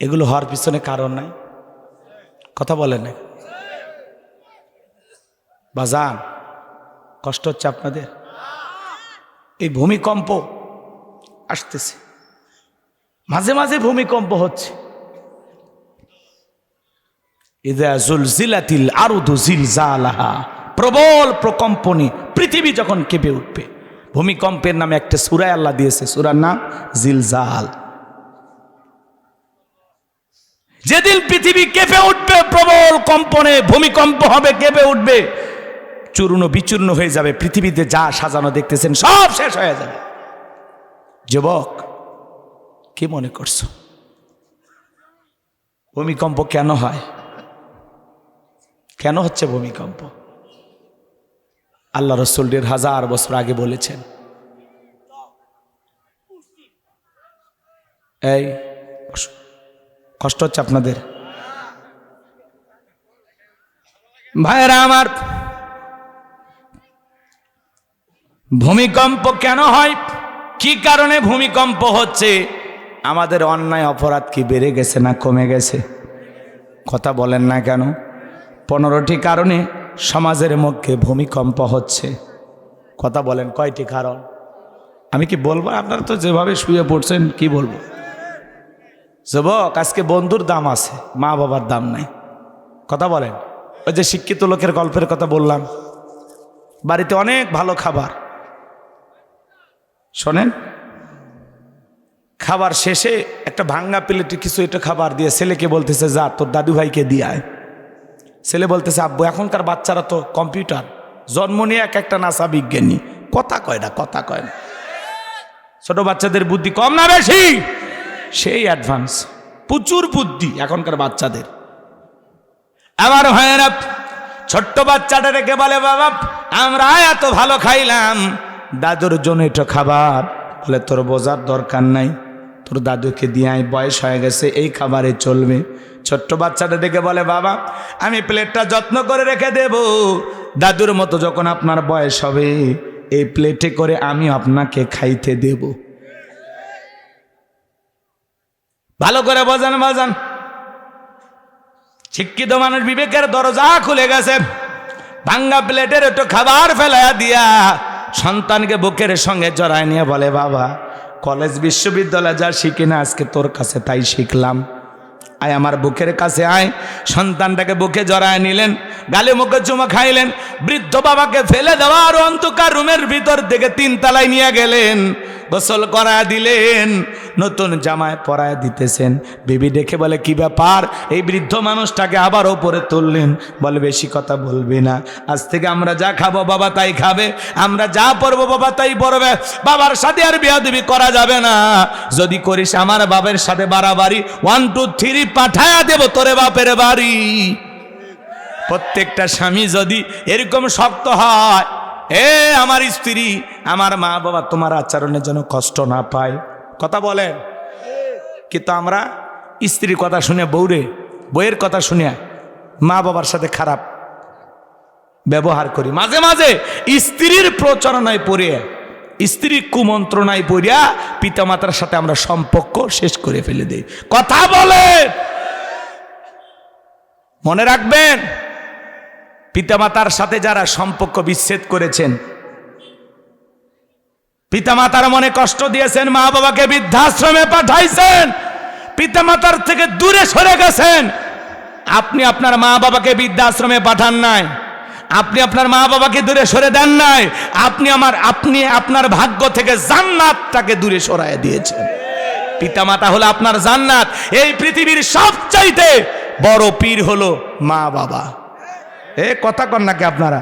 এগুলো হওয়ার পিছনে কারণ নাই, কথা বলেন না বাজান? কষ্ট হচ্ছে আপনাদের? এই ভূমিকম্প আসতেছে, মাঝে মাঝে ভূমিকম্প হচ্ছে। ইযা যুলজিলাতিল আরদু জিলজালাহা, প্রবল প্রকম্পনে পৃথিবী যখন কেঁপে উঠবে। ভূমিকম্পের নামে একটা সূরা আল্লাহ দিয়েছে, সূরার নাম জিলজাল। যেদিন পৃথিবী কেঁপে উঠবে প্রবল কম্পনে, ভূমিকম্প হবে, কেঁপে উঠবে, চূর্ণ বিচূর্ণ হয়ে যাবে, পৃথিবীতে যা সাজানো দেখতেছেন সব শেষ হয়ে যাবে। যুবক, কি মনে করছো ভূমিকম্প কেন হয়? কেন হচ্ছে ভূমিকম্প? আল্লাহ রাসূল 1000 বছর আগে বলেছেন। এই কষ্ট হচ্ছে আপনাদের? ভাইরা আমার, ভূমিকম্প কেন হয়? কি কারণে ভূমিকম্প হচ্ছে? আমাদের অন্যায় অপরাধ কি বেড়ে গেছে না কমে গেছে? কথা বলেন না কেন? 15টি কারণে সমাজের মধ্যে ভূমিকম্প হচ্ছে। কথা বলেন কয়টি কারণ? আমি কি বলবো? আপনারা তো যেভাবে শুয়ে পড়ছেন কি বলবো? যুবক, আজকে বন্ধুর দাম আছে, মা বাবার দাম নাই। কথা বলেন। ওই যে শিক্ষিত লোকের গল্পের কথা বললাম, বাড়িতে অনেক ভালো খাবার, শোনেন, খাবার শেষে একটা ভাঙ্গা প্লেটে কিছু একটা খাবার দিয়ে ছেলেকে বলতেছে, যা তোর দাদু ভাইকে দিয়ে আয়। ছেলে বলতেছে, আব্বু এখনকার বাচ্চারা তো কম্পিউটার, জন্ম নিয়ে এক একটা নাসা বিজ্ঞানী, কথা কয় না, কথা কয় না। ছোট বাচ্চাদের বুদ্ধি কম না বেশি? সেই অ্যাডভান্স, প্রচুর বুদ্ধি এখনকার বাচ্চাদের। আবার হয় না, ছোট্ট বাচ্চাটা রেখে বলে, বাবা আমরা এত ভালো খাইলাম, দাদুর জন্য একটু খাবার। বলে তোর বোঝার দরকার নাই, তোর দাদুকে দিয়ে আয়, বয়স হয়ে গেছে, এই খাবারে চলবে। ছোট্ট বাচ্চাটা দেখে বলে, বাবা আমি প্লেটটা যত্ন করে রেখে দেব, দাদুর মতো যখন আপনার বয়স হবে এই প্লেটে করে আমি আপনাকে খাইতে দেব। ভালো করে বোঝান বাজান। শিক্ষিত মানুষ বিবেকের দরজা খুলে গেছে, ভাঙ্গা প্লেটের একটু খাবার ফেলাইয়া দিয়া সন্তানকে বুকের সঙ্গে জড়ায় নিয়ে বলে, বাবা কলেজ বিশ্ববিদ্যালয়ে যা শিখি না আজকে তোর কাছে তাই শিখলাম, আয় আমার বুকের কাছে আয়। সন্তানটাকে বুকে জড়ায় নিলেন, গালে মুখে চুমা খাইলেন। বৃদ্ধ বাবাকে ফেলে দেওয়ার অন্ধকার রুমের ভিতর থেকে 3 তলায় নিয়ে গেলেন, গোসল করায় দিলেন, নতুন জামায় পরায় দিতেছেন। বিবি দেখে বলে, কি ব্যাপার? এই বৃদ্ধ মানুষটাকে আবার ওপরে তুললেন, বলে বেশি কথা বলবি না, আজ থেকে আমরা যা খাবো বাবা তাই খাবে, আমরা যা পড়বো বাবা তাই পড়বে, বাবার সাথে আর বেয়াদবি করা যাবে না, যদি করিস আমার বাবার সাথে বাড়াবাড়ি 1 2 3 পাঠায়া দেব তোরে বাপের বাড়ি। প্রত্যেকটা স্বামী যদি এরকম শক্ত হয়, এ আমার স্ত্রী, আমার মা বাবা তোমার আচরণের জন্য কষ্ট না পায়। কথা বলেন। কিন্তু আমরা স্ত্রীর কথা শুনে, বউয়ের কথা শুনে মা বাবার সাথে খারাপ ব্যবহার করি। মাঝে মাঝে স্ত্রীর প্রচারণায় পড়ে, স্ত্রীর কুমন্ত্রণায় পড়িয়া পিতামাতার সাথে আমরা সম্পর্ক শেষ করে ফেলে দেই। কথা বলেন। মনে রাখবেন, পিতামাতার সাথে যারা সম্পর্ক বিচ্ছেদ করেছেন, পিতামাতার মনে কষ্ট দিয়েছেন, মা বাবাকে বৃদ্ধাশ্রমে পাঠাইছেন, পিতামাতার থেকে দূরে সরে গেছেন। আপনি আপনার মা বাবাকে বৃদ্ধাশ্রমে পাঠান নাই, আপনি আপনার মা বাবাকে দূরে সরে দেন নাই, আপনি আপনার ভাগ্য থেকে জান্নাতটাকে দূরে সরায় দিয়েছেন। পিতামাতা হলো আপনার জান্নাত। এই পৃথিবীর সবচাইতে বড় পীর হলো মা বাবা। এ কথা কন নাকি আপনারা?